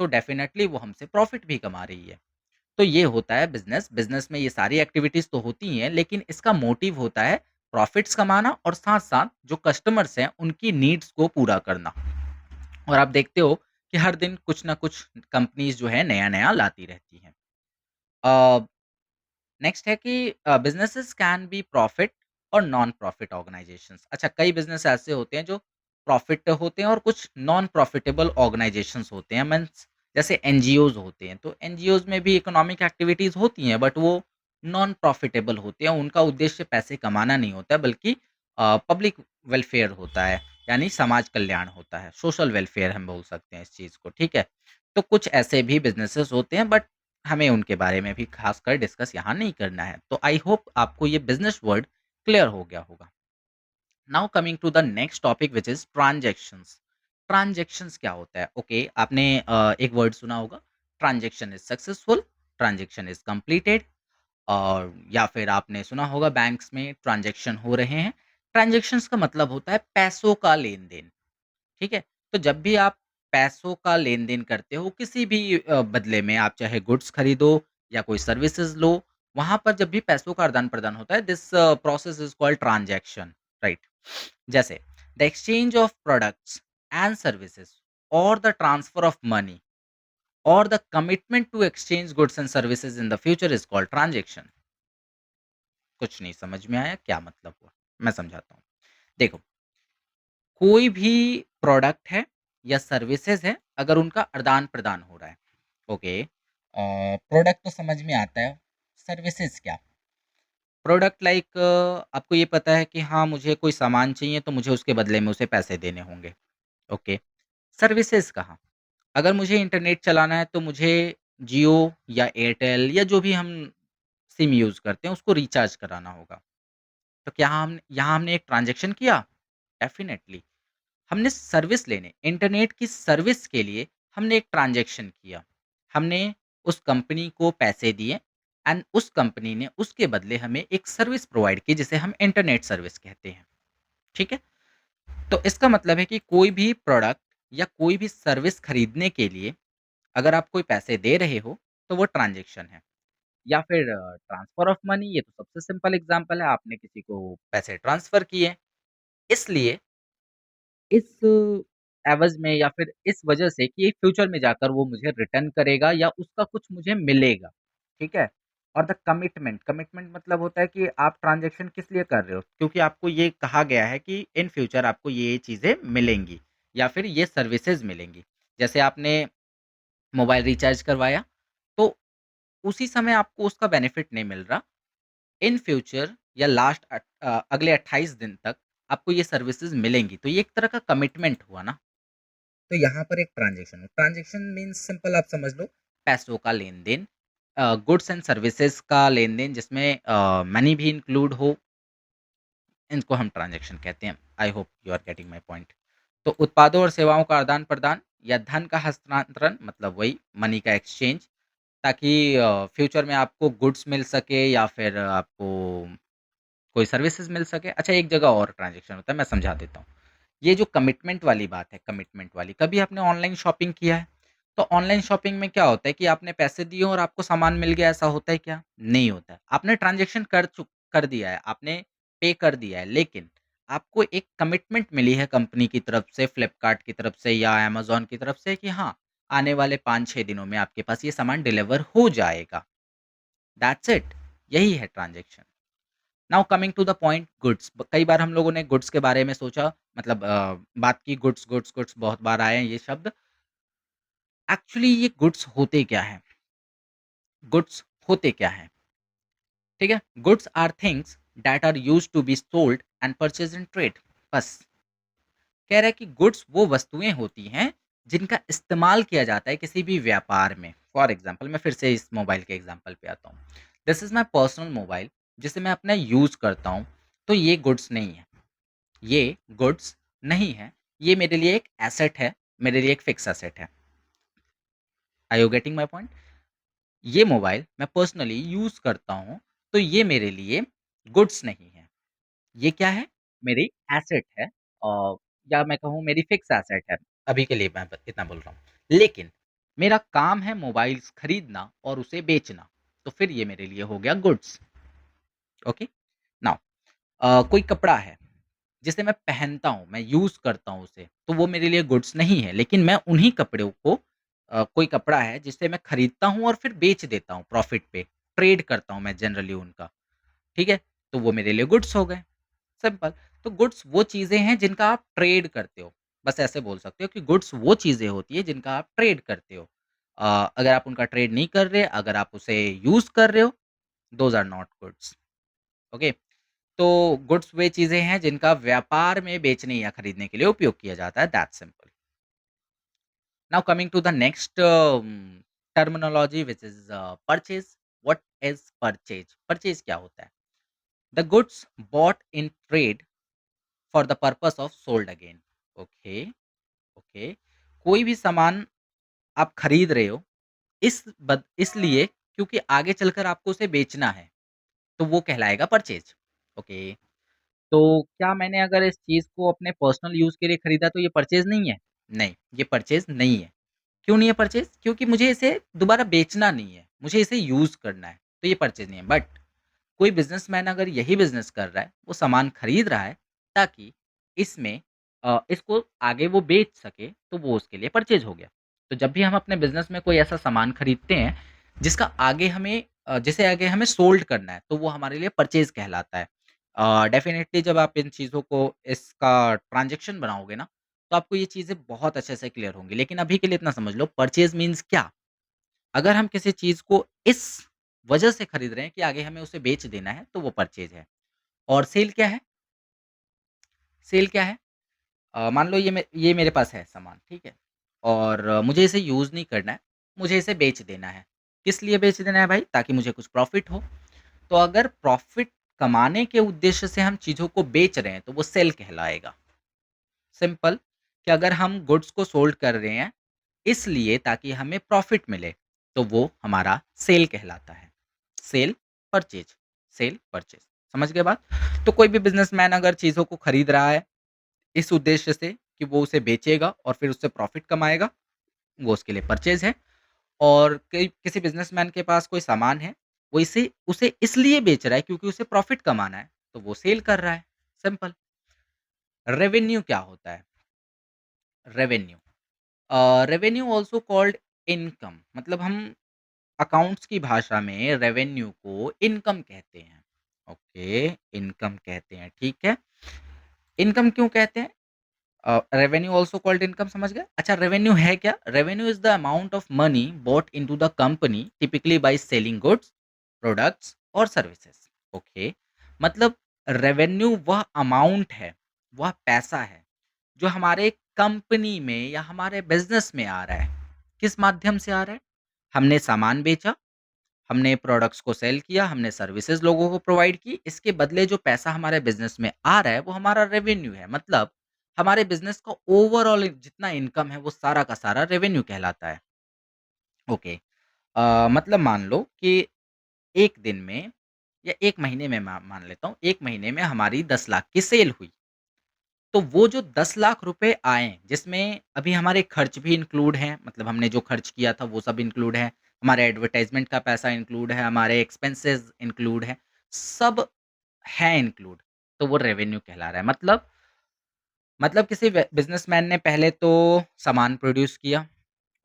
तो डेफ़िनिटली वो हमसे प्रॉफिट भी कमा रही है। तो ये होता है बिज़नेस, बिज़नेस में ये सारी एक्टिविटीज़ तो होती ही हैं, लेकिन इसका मोटिव होता है प्रॉफिट्स कमाना और साथ-साथ जो कस्टमर्स हैं, उनकी नीड्स को पूरा करना। और आप देखते हो कि हर दिन कुछ ना कुछ कंपनीज़ जो है नया-नया लाती रहती हैं। अ, नेक्स्ट है कि बिज़नेसेस कैन बी प्रॉफिट और नॉन प्रॉफिट ऑर्गनाइज़ेशंस। अच्छा कई बिज़नेस ऐसे होते हैं जो प्रॉफिट होते हैं और कुछ नॉन प्रॉफिटेबल ऑर्गनाइज़ेशंस होते हैं मीन्स जैसे एनजीओज़ होते हैं। तो एनजीओज़ में भी इकोनॉमिक एक्टिविटीज़ होती हैं बट वो नॉन प्रॉफिटेबल होते हैं। उनका उद्देश्य पैसे कमाना नहीं होता है बल्कि पब्लिक वेलफेयर होता है, यानी समाज कल्याण होता है। सोशल वेलफेयर हम बोल सकते हैं इस चीज़ को, ठीक है? तो कुछ ऐसे भी बिज़नेसेस होते हैं बट हमें उनके बारे में भी खासकर डिस्कस यहाँ नहीं करना है। तो आई होप आपको ये बिज़नेस वर्ड क्लियर हो गया होगा। Now coming to the next topic which is transactions. Transactions क्या होता है? ओके आपने एक वर्ड सुना होगा transaction is successful, transaction is completed और या फिर आपने सुना होगा बैंक्स में ट्रांज़ैक्शन हो रहे हैं। ट्रांज़ैक्शंस का मतलब होता है पैसों का लेन-देन। ठीक है? तो जब भी आप पैसों का लेन-देन करते हो किसी भी बदले में आप चाहे गुड्स खरीदो या कोई सर्विसेज़ लो, वहाँ पर जब भी पैसों का आदान-प्रदान होता है this process is called transaction, right? जैसे the exchange of products and services और द ट्रांसफर ऑफ मनी और the commitment to exchange goods and services in the future is called transaction. कुछ नहीं समझ में आया क्या मतलब हुआ? मैं समझाता हूँ। देखो, कोई भी प्रोडक्ट है या सर्विसेज़ है, अगर उनका आदान-प्रदान हो रहा है, ओके। प्रोडक्ट तो समझ में आता है, सर्विसेज़ क्या? प्रोडक्ट लाइक आपको ये पता है कि हाँ, मुझे कोई सामान चाहिए तो मुझे उसके बदले में उसे पैसे देने होंगे, ओके। सर्विसेज़ कहाँ? अगर मुझे इंटरनेट चलाना है तो मुझे जियो या एयरटेल या जो भी हम सिम यूज़ करते हैं उसको रिचार्ज कराना होगा। तो क्या हम यहाँ हमने एक ट्रांज़ैक्शन किया? डेफ़िनेटली। हमने सर्विस लेने इंटरनेट की सर्विस के लिए हमने एक ट्रांज़ैक्शन किया। हमने उस कंपनी को पैसे दिए एंड उस कंपनी ने उसके बदले हमें एक सर्विस प्रोवाइड की जिसे हम इंटरनेट सर्विस कहते हैं। ठीक है? तो इसका मतलब है कि कोई भी प्रोडक्ट या कोई भी सर्विस खरीदने के लिए अगर आप कोई पैसे दे रहे हो, तो वो ट्रांज़ैक्शन है। या फिर ट्रांसफर ऑफ मनी ये तो सबसे सिंपल एग्ज़ाम्पल है, आपने किसी को पैसे ट्रांसफ़र किए। इसलिए इस एवज़ में या फिर इस वजह से कि फ्यूचर में जाकर वो मुझे रिटर्न करेगा या उसका कुछ मुझे मिलेगा, ठीक है? और द कमिटमेंट, कमिटमेंट मतलब होता है कि आप ट्रांज़ैक्शन किस लिए कर रहे हो? क्योंकि आपको ये कहा गया है कि इन फ्यूचर आपको ये चीज़ें मिलेंगी या फिर ये सर्विसेज़ मिलेंगी। जैसे आपने मोबाइल रिचार्ज करवाया, तो उसी समय आपको उसका बेनिफिट नहीं मिल रहा। इन फ्यूचर या अगले 28 दिन तक आपको ये सर्विसेज़ मिलेंगी। तो ये एक तरह का कमिटमेंट हुआ ना। तो यहाँ पर एक ट्रांज़ैक्शन है। ट्रांज़ैक्शन मीन्स सिंपल आप समझ लो, पैसों का लेन-देन, गुड्स एंड सर्विसेज़ का लेन-देन जिसमें मनी भी इंक्लूड हो, इनको हम ट्रांज़ैक्शन कहते हैं। I hope you are getting my point. तो उत्पादों और सेवाओं का आदान-प्रदान या धन का हस्तांतरण मतलब वही मनी का एक्सचेंज, ताकि फ्यूचर में आपको गुड्स मिल सके या फिर आपको कोई सर्विसेज़ मिल सके। अच्छा, एक जगह और ट्रांज़ैक्शन होता है, मैं समझा देता हूँ। ये जो कमिटमेंट वाली बात है, कमिटमेंट वाली, कभी आपने ऑनलाइन शॉपिंग किया है? तो ऑनलाइन शॉपिंग में क्या होता है कि आपने पैसे दिए और आपको सामान मिल गया, ऐसा होता है क्या? नहीं होता है। आपने ट्रांज़ैक्शन कर दिया है, आपने पे कर दिया है, लेकिन आपको एक कमिटमेंट मिली है कंपनी की तरफ से, फ्लिपकार्ट की तरफ से या अमेज़न की तरफ से कि हाँ, आने वाले 5-6 दिनों में आपके पास ये सामान डिलीवर हो जाएगा। दैट्स इट, यही है transaction. Now coming to the point goods. कई बार हम लोगों ने गुड्स के बारे में सोचा, मतलब बात की गुड्स गुड्स गुड्स, बहुत बार आए हैं ये शब्द। एक्चुअली ये गुड्स होते क्या हैं? गुड्स होते क्या हैं? ठीक है? Goods are things that are used to be sold and purchase in trade. बस कह रहा है कि गुड्स वो वस्तुएं होती हैं जिनका इस्तेमाल किया जाता है किसी भी व्यापार में। फॉर एग्जाम्पल, मैं फिर से इस मोबाइल के एग्जाम्पल पे आता हूँ। This is my personal mobile जिसे मैं अपना यूज करता हूँ। तो ये गुड्स नहीं है, ये गुड्स नहीं है, ये मेरे लिए एक एसेट है, मेरे लिए एक फिक्स एसेट है। आई यू गेटिंग माई पॉइंट? ये मोबाइल मैं पर्सनली यूज करता हूँ, तो ये मेरे लिए गुड्स नहीं है। ये क्या है? मेरी एसेट है, और या मैं कहूँ मेरी फिक्स एसेट है। अभी के लिए मैं ब इतना बोल रहा हूँ। लेकिन मेरा काम है मोबाइल्स खरीदना और उसे बेचना, तो फिर ये मेरे लिए हो गया गुड्स। ओके? नाउ कोई कपड़ा है जिसे मैं पहनता हूँ, मैं यूज़ करता हूँ उसे, तो वो मेरे लिए गुड्स नहीं है। लेकिन मैं उन्हीं कपड़ों को, कोई कपड़ा है जिसे मैं खरीदता हूँ और फिर बेच देता हूँ प्रॉफ़िट पे, ट्रेड करता हूँ मैं जनरली उनका, ठीक है? तो वो मेरे लिए गुड्स हो गए। सिंपल। तो गुड्स वो चीज़ें हैं जिनका आप ट्रेड करते हो। बस ऐसे बोल सकते हो कि गुड्स वो चीज़ें होती हैं जिनका आप ट्रेड करते हो। अगर आप उनका ट्रेड नहीं कर रहे, अगर आप उसे यूज़ कर रहे हो, those are not goods. Okay? तो गुड्स वे चीज़ें हैं जिनका व्यापार में बेचने या खरीदने के लिए उपयोग किया जाता है, that's simple. Now coming to the next terminology which is purchase. What is purchase? Purchase क्या होता है? The goods bought in trade for the purpose of sold again. Okay, okay. कोई भी सामान आप खरीद रहे हो इसलिए क्योंकि आगे चलकर आपको उसे बेचना है, तो वो कहलाएगा परचेज़। ओके। तो क्या मैंने अगर इस चीज़ को अपने पर्सनल यूज़ के लिए खरीदा तो ये परचेज़ नहीं है? नहीं, ये परचेज़ नहीं है। क्यों नहीं है परचेज़? क्योंकि मुझे इसे दोबारा बेचना नहीं है, मुझे इसे यूज़ करना है, तो ये परचेज़ नहीं है। बट कोई बिज़नेसमैन अगर यही बिज़नेस कर रहा है, वो सामान खरीद रहा है ताकि इसमें इसको आगे वो बेच सके, तो वो उसके लिए परचेज़ हो गया। तो जब भी हम अपने बिज़नेस में कोई ऐसा सामान खरीदते हैं, जिसका आगे हमें जिसे आगे हमें सोल्ड करना है, तो वो हमारे लिए परचेज़ कहलाता है। डेफ़िनेटली जब आप इन चीज़ों को इसका ट्रांज़ैक्शन बनाओगे ना, तो आपको ये चीज़ें बहुत अच्छे से क्लियर होंगी। लेकिन अभी के लिए इतना समझ लो परचेज़ मीन्स क्या? अगर हम किसी चीज़ को इस वजह से खरीद रहे हैं कि आगे हमें उसे बेच देना है, तो वो परचेज़ है। और सेल क्या है? सेल क्या है? मान लो ये मेरे पास है सामान, ठीक है? और मुझे इसे यूज़ नहीं करना है, मुझे इसे बेच देना है। किस लिए बेच देना है भाई? ताकि मुझे कुछ प्रॉफ़िट हो। तो अगर प्रॉफ़िट कमाने के उद्देश्य से हम चीज़ों को बेच रहे हैं, तो वो सेल कहलाएगा। सिंपल कि अगर हम गुड्स को सोल्ड कर रहे हैं, इसलिए ताकि हमें प्रॉफ़िट मिले, तो वो हमारा सेल कहलाता है। Sale, purchase, sale, purchase. समझ गए बात? तो कोई भी बिज़नेसमैन अगर चीज़ों को खरीद रहा है इस उद्देश्य से कि वो उसे बेचेगा और फिर उससे प्रॉफ़िट कमाएगा, वो उसके लिए परचेज़ है। और कई किसी बिज़नेसमैन के पास कोई सामान है, वो इसे उसे इसलिए बेच रहा है क्योंकि उसे प्रॉफ़िट कमाना है, तो वो सेल कर रहा है, सिंपल। रेवेन्यू क्या होता है? Revenue revenue also called income मतलब हम अकाउंट्स की भाषा में रेवेन्यू को इनकम कहते हैं। ओके, इनकम कहते हैं, ठीक है। इनकम क्यों कहते हैं? रेवेन्यू ऑल्सो कॉल्ड इनकम समझ गए? अच्छा रेवेन्यू है क्या? Revenue is the amount of money bought into the company typically by selling goods, products और सर्विसेज़। ओके, मतलब रेवेन्यू वह अमाउंट है, वह पैसा है, जो हमारे कंपनी में या हमारे बिज़नेस में आ रहा है। किस माध्यम से आ रहा है? हमने सामान बेचा, हमने प्रोडक्ट्स को सेल किया, हमने सर्विसेज़ लोगों को प्रोवाइड की, इसके बदले जो पैसा हमारे बिज़नेस में आ रहा है, वो हमारा रेवेन्यू है। मतलब हमारे बिज़नेस का ओवरऑल जितना इनकम है, वो सारा का सारा रेवेन्यू कहलाता है। ओके मतलब मान लो कि 1 दिन में या 1 महीने में मान लेता हूँ, 1 महीने में हमारी 10 लाख की सेल हुई। तो वो जो 10 लाख रुपए आए, जिसमें अभी हमारे खर्च भी इंक्लूड हैं, मतलब हमने जो खर्च किया था वो सब इंक्लूड है, हमारे एडवर्टाइज़मेंट का पैसा इंक्लूड है, हमारे एक्सपेंसेस इंक्लूड हैं, सब है इंक्लूड, तो वो रेवेन्यू कहला रहा है। मतलब किसी बिज़नेसमैन ने पहले तो सामान प्रोड्यूस किया,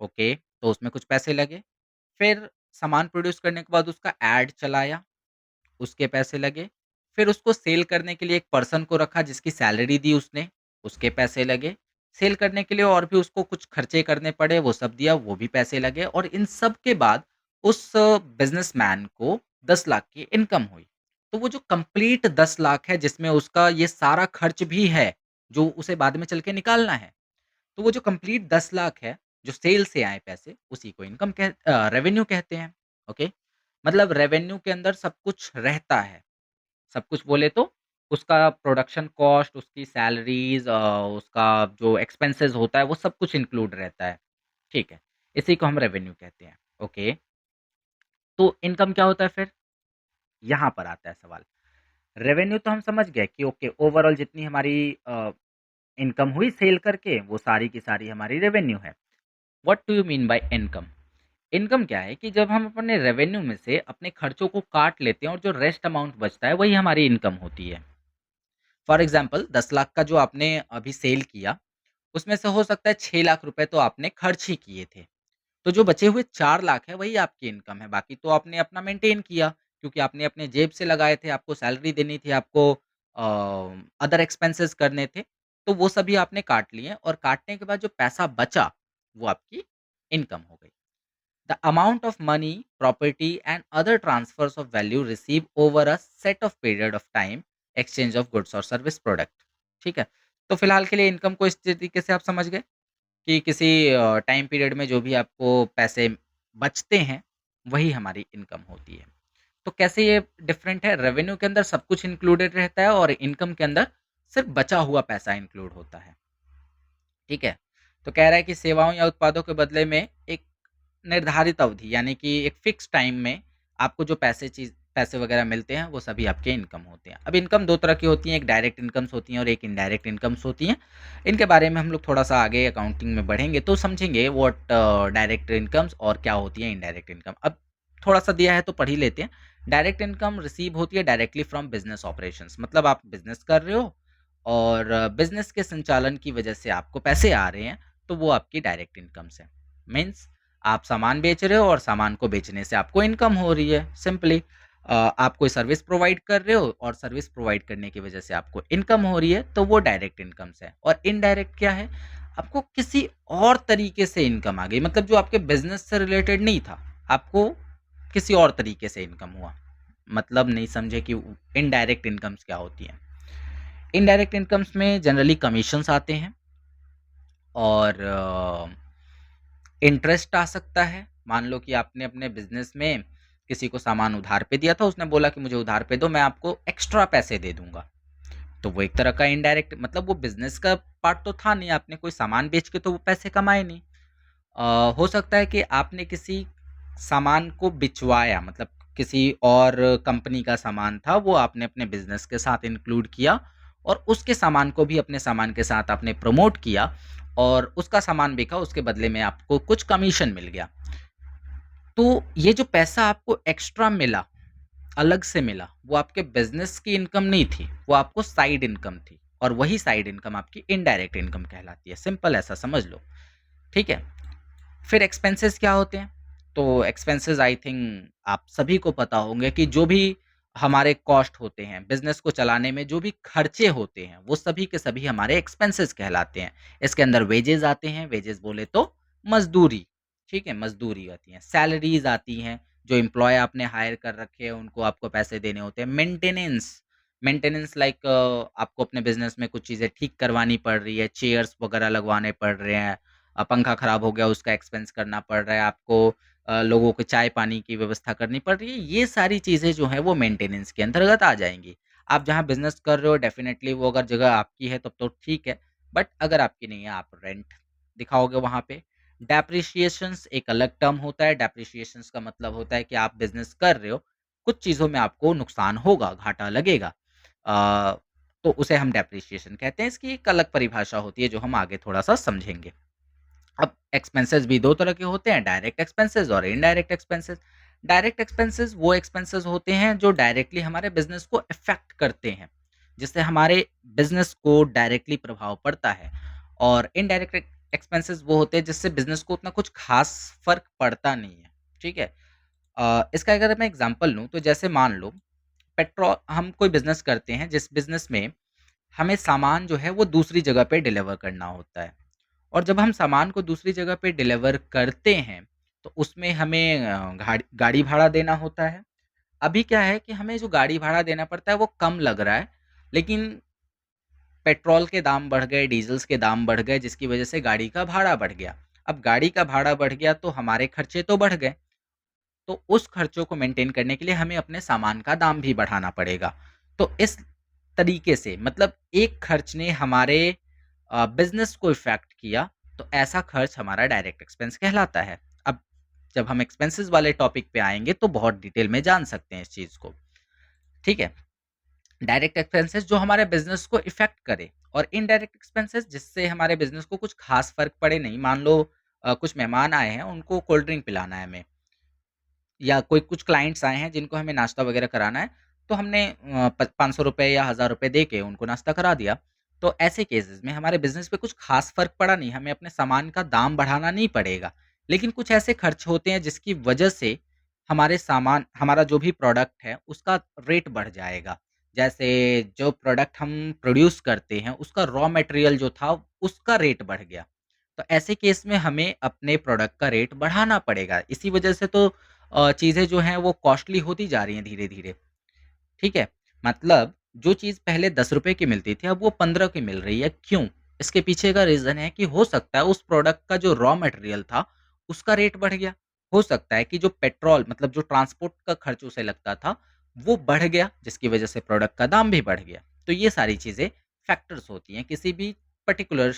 ओके, तो उसमें कुछ पैसे लगे, फिर सामान प्रोड्यूस करने के बाद उसका एड चलाया, उसके पैसे लगे। फिर उसको सेल करने के लिए एक पर्सन को रखा जिसकी सैलरी दी उसने, उसके पैसे लगे। सेल करने के लिए और भी उसको कुछ खर्चे करने पड़े, वो सब दिया, वो भी पैसे लगे और इन सब के बाद उस बिज़नेसमैन को 10 लाख की इनकम हुई। तो वो जो कंप्लीट 10 लाख है जिसमें उसका ये सारा खर्च भी है, जो उसे बाद में चल के निकालना है। तो वो जो कंप्लीट 10 लाख है, जो सेल से आए पैसे, उसी को रेवेन्यू कहते हैं, ओके? मतलब रेवेन्यू के अंदर सब कुछ रहता है। सब कुछ बोले तो उसका प्रोडक्शन कॉस्ट, उसकी सैलरीज़ उसका जो एक्सपेंसेस होता है, वो सब कुछ इंक्लूड रहता है, ठीक है? इसी को हम रेवेन्यू कहते हैं, ओके? तो इनकम क्या होता है फिर? यहाँ पर आता है सवाल। रेवेन्यू तो हम समझ गए कि ओके ओवरऑल जितनी हमारी इनकम हुई सेल करके, वो सारी की सारी हमारी रेवेन्यू है। What do you mean by income? Income क्या है कि जब हम अपने रेवेन्यू में से अपने खर्चों को काट लेते हैं और जो रेस्ट अमाउंट बचता है, वही हमारी इनकम होती है। फॉर एग्ज़ाम्पल 10 लाख का जो आपने अभी सेल किया, उसमें से हो सकता है 6 लाख रुपए तो आपने खर्च ही किए थे। तो जो बचे हुए 4 लाख है वही आपकी इनकम है, बाकी तो आपने अपना मेंटेन किया क्योंकि आपने अपने जेब से लगाए थे, आपको सैलरी देनी थी, आपको अदर एक्सपेंसेस करने थे, तो वो सभी आपने काट लिए और काटने के बाद जो पैसा बचा, वो आपकी इनकम हो गई। The amount of money, property, and other transfers of value received over a set of period of time, exchange of goods or service product. ठीक है? तो फिलहाल के लिए इनकम को इस तरीके से आप समझ गए कि किसी टाइम पीरियड में जो भी आपको पैसे बचते हैं, वही हमारी इनकम होती है। तो कैसे ये डिफरेंट है? रेवेन्यू के अंदर सब कुछ इंक्लूडेड रहता है और इनकम के अंदर सिर्फ बचा हुआ पैसा इंक्लूड होता है। ठीक है? तो कह रहा है कि सेवाओं या उत्पादों के बदले में एक निर्धारित अवधि यानी कि एक फ़िक्स टाइम में आपको जो पैसे वग़ैरह मिलते हैं, वो सभी आपके इनकम होते हैं। अब इनकम 2 तरह की होती हैं, एक डायरेक्ट इनकम्स होती हैं और एक इनडायरेक्ट इनकम्स होती हैं। इनके बारे में हम लोग थोड़ा-सा आगे अकाउंटिंग में बढ़ेंगे तो समझेंगे व्हाट डायरेक्ट इनकम्स और क्या होती है इनडायरेक्ट इनकम। अब थोड़ा-सा दिया है तो पढ़ ही लेते हैं। डायरेक्ट इनकम रिसीव होती है डायरेक्टली फ्रॉम बिज़नेस ऑपरेशंस मतलब आप बिज़नेस कर रहे हो और बिज़नेस के संचालन की वजह से आपको पैसे आ रहे हैं, तो वो आपकी डायरेक्ट इनकम्स हैं। मीन्स आप सामान बेच रहे हो और सामान को बेचने से आपको इनकम हो रही है, सिंपली। आप कोई सर्विस प्रोवाइड कर रहे हो और सर्विस प्रोवाइड करने की वजह से आपको इनकम हो रही है, तो वो डायरेक्ट इनकम्स है। और इनडायरेक्ट क्या है? आपको किसी और तरीके से इनकम आ गई, मतलब जो आपके बिज़नेस से रिलेटेड नहीं था, आपको किसी और तरीके से इनकम हुआ। मतलब नहीं समझे कि इनडायरेक्ट इनकम्स क्या होती हैं। इनडायरेक्ट इनकम्स में जनरली कमीशंस आते हैं और इंटरेस्ट आ सकता है। मान लो कि आपने अपने बिज़नेस में किसी को सामान उधार पे दिया था, उसने बोला कि मुझे उधार पे दो, मैं आपको एक्स्ट्रा पैसे दे दूँगा। तो वो एक तरह का इनडायरेक्ट, मतलब वो बिज़नेस का पार्ट तो था नहीं, आपने कोई सामान बेच के तो वो पैसे कमाए नहीं। हो सकता है कि आपने किसी सामान को बिचवाया, मतलब किसी और कंपनी का सामान था, वो आपने अपने बिज़नेस के साथ इंक्लूड किया और उसके सामान को भी अपने सामान के साथ आपने प्रमोट किया और उसका सामान बिका, उसके बदले में आपको कुछ कमीशन मिल गया। तो ये जो पैसा आपको एक्स्ट्रा मिला, अलग से मिला, वो आपके बिज़नेस की इनकम नहीं थी, वो आपको साइड इनकम थी और वही साइड इनकम आपकी इनडायरेक्ट इनकम कहलाती है। सिंपल ऐसा समझ लो, ठीक है? फिर एक्सपेंसेस क्या होते हैं? तो एक्सपेंसेस आई थिंक आप सभी को पता होंगे कि जो भी हमारे कॉस्ट होते हैं, बिज़नेस को चलाने में जो भी खर्चे होते हैं, वो सभी के सभी हमारे एक्सपेंसेस कहलाते हैं। इसके अंदर वेजेज़ आते हैं, वेजेज़ बोले तो मज़दूरी, ठीक है? मज़दूरी आती है, सैलरीज़ आती हैं, जो एम्प्लॉयी आपने हायर कर रखे हैं, उनको आपको पैसे देने होते हैं। मेंटेनेंस, मेंटेनेंस लाइक आपको अपने बिज़नेस में कुछ चीज़ें ठीक करवानी पड़ रही है, चेयर्स वगैरह लगवाने पड़ रहे हैं, पंखा खराब हो गया उसका एक्सपेंस करना पड़ रहा है आपको, लोगों को चाय-पानी की व्यवस्था करनी पड़ रही है, ये सारी चीज़ें जो हैं वो मेंटेनेंस के अंतर्गत आ जाएँगी। आप जहाँ बिज़नेस कर रहे हो डेफ़िनेटली वो अगर जगह आपकी है तब तो ठीक है, बट अगर आपकी नहीं है आप रेंट दिखाओगे वहाँ पे। डेप्रिसिएशंस एक अलग टर्म होता है, डेप्रिसिएशंस का मतलब होता है कि आप बिज़नेस कर रहे हो, कुछ चीज़ों में आपको नुकसान होगा, घाटा लगेगा। अ, तो उसे हम डेप्रिसिएशन कहते हैं, इसकी एक अलग परिभाषा होती है जो हम आगे थोड़ा-सा समझेंगे। अब एक्सपेंसेस भी 2 तरह के होते हैं, डायरेक्ट एक्सपेंसेस और इनडायरेक्ट एक्सपेंसेस। डायरेक्ट एक्सपेंसेस वो एक्सपेंसेस होते हैं जो डायरेक्टली हमारे बिज़नेस को इफ़ेक्ट करते हैं, जिससे हमारे बिज़नेस को डायरेक्टली प्रभाव पड़ता है। और इनडायरेक्ट एक्सपेंसेस वो होते हैं जिससे बिज़नेस को उतना कुछ ख़ास फ़र्क पड़ता नहीं है, ठीक है? इसका अगर मैं एग्ज़ाम्पल लूँ तो जैसे मान लो हम कोई बिज़नेस करते हैं जिस बिज़नेस में हमें सामान जो है वो दूसरी जगह पे डिलीवर करना होता है। और जब हम सामान को दूसरी जगह पे डिलीवर करते हैं, तो उसमें हमें गाड़ी भाड़ा देना होता है। अभी क्या है कि हमें जो गाड़ी भाड़ा देना पड़ता है वो कम लग रहा है, लेकिन पेट्रोल के दाम बढ़ गए, डीज़ल्स के दाम बढ़ गए जिसकी वज़ह से गाड़ी का भाड़ा बढ़ गया। अब गाड़ी का भाड़ा बढ़ गया तो हमारे खर्चे तो बढ़ गए, तो उस खर्चों को मेंटेन करने के लिए हमें अपने सामान का दाम भी बढ़ाना पड़ेगा। तो इस तरीके से मतलब एक खर्च ने हमारे बिज़नेस को इफ़ेक्ट किया, तो ऐसा खर्च हमारा डायरेक्ट एक्सपेंस कहलाता है। अब जब हम एक्सपेंसेस वाले टॉपिक पे आएँगे तो बहुत डिटेल में जान सकते हैं इस चीज़ को, ठीक है? डायरेक्ट एक्सपेंसेस जो हमारे बिज़नेस को इफ़ेक्ट करे और इनडायरेक्ट एक्सपेंसेस जिससे हमारे बिज़नेस को कुछ ख़ास फ़र्क पड़े नहीं। मान लो कुछ मेहमान आए हैं, उनको कोल्ड ड्रिंक पिलाना है हमें। या कोई कुछ क्लाइंट्स आए हैं जिनको हमें नाश्ता वगैरह कराना है, तो हमने प ₹500 या ₹1000 दे के उनको नाश्ता करा दिया। तो ऐसे केसेज़ में हमारे बिज़नेस पे कुछ ख़ास फ़र्क पड़ा नहीं, हमें अपने सामान का दाम बढ़ाना नहीं पड़ेगा। लेकिन कुछ ऐसे खर्च होते हैं जिसकी वजह से हमारा जो भी प्रोडक्ट है उसका रेट बढ़ जाएगा। जैसे जो प्रोडक्ट हम प्रोड्यूस करते हैं उसका रॉ मटेरियल जो था उसका रेट बढ़ गया। तो ऐसे केस में हमें अपने प्रोडक्ट का रेट बढ़ाना पड़ेगा। इसी वजह से तो चीज़ें जो हैं वो कॉस्टली होती जा रही हैं धीरे-धीरे, ठीक है? मतलब जो चीज़ पहले ₹10 की मिलती थी, अब वो 15 की मिल रही है, क्यों? इसके पीछे का रीज़न है कि हो सकता है उस प्रोडक्ट का जो रॉ मटेरियल था, उसका रेट बढ़ गया। हो सकता है कि जो पेट्रोल मतलब जो ट्रांसपोर्ट का खर्च उसे लगता था, वो बढ़ गया, जिसकी वजह से प्रोडक्ट का दाम भी बढ़ गया। तो ये सारी चीज़ें फैक्टर्स होती हैं किसी भी पर्टिकुलर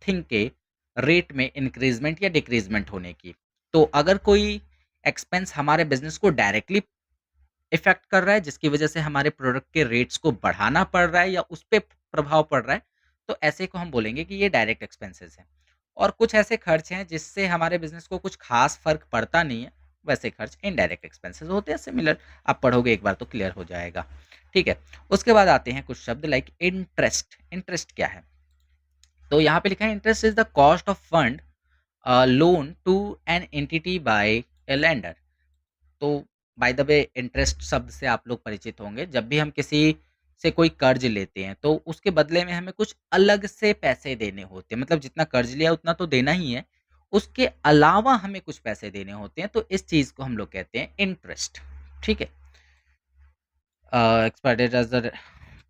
थिंग के रेट में इंक्रीज़मेंट या डिक्रीज़मेंट होने की। तो अगर कोई एक्सपेंस हमारे बिज़नेस को डायरेक्टली इफ़ेक्ट कर रहा है, जिसकी वजह से हमारे प्रोडक्ट के रेट्स को बढ़ाना पड़ रहा है या उस पे प्रभाव पड़ रहा है, तो ऐसे को हम बोलेंगे कि ये डायरेक्ट एक्सपेंसेस हैं। और कुछ ऐसे खर्च हैं जिससे हमारे बिज़नेस को कुछ ख़ास फ़र्क पड़ता नहीं है, वैसे खर्च इनडायरेक्ट एक्सपेंसेस होते हैं सिमिलर। आप पढ़ोगे एक बार तो क्लियर हो जाएगा, ठीक है? उसके बाद आते हैं कुछ शब्द लाइक इंटरेस्ट। इंटरेस्ट क्या है? तो यहाँ पे लिखा है interest is the cost of fund loan to an entity by a lender. तो बाय द वे इंटरेस्ट शब्द से आप लोग परिचित होंगे। जब भी हम किसी से कोई कर्ज लेते हैं तो उसके बदले में हमें कुछ अलग से पैसे देने होते हैं। मतलब जितना कर्ज लिया उतना तो देना ही है, उसके अलावा हमें कुछ पैसे देने होते हैं, तो इस चीज़ को हम लोग कहते हैं इंटरेस्ट। ठीक है? Expected as the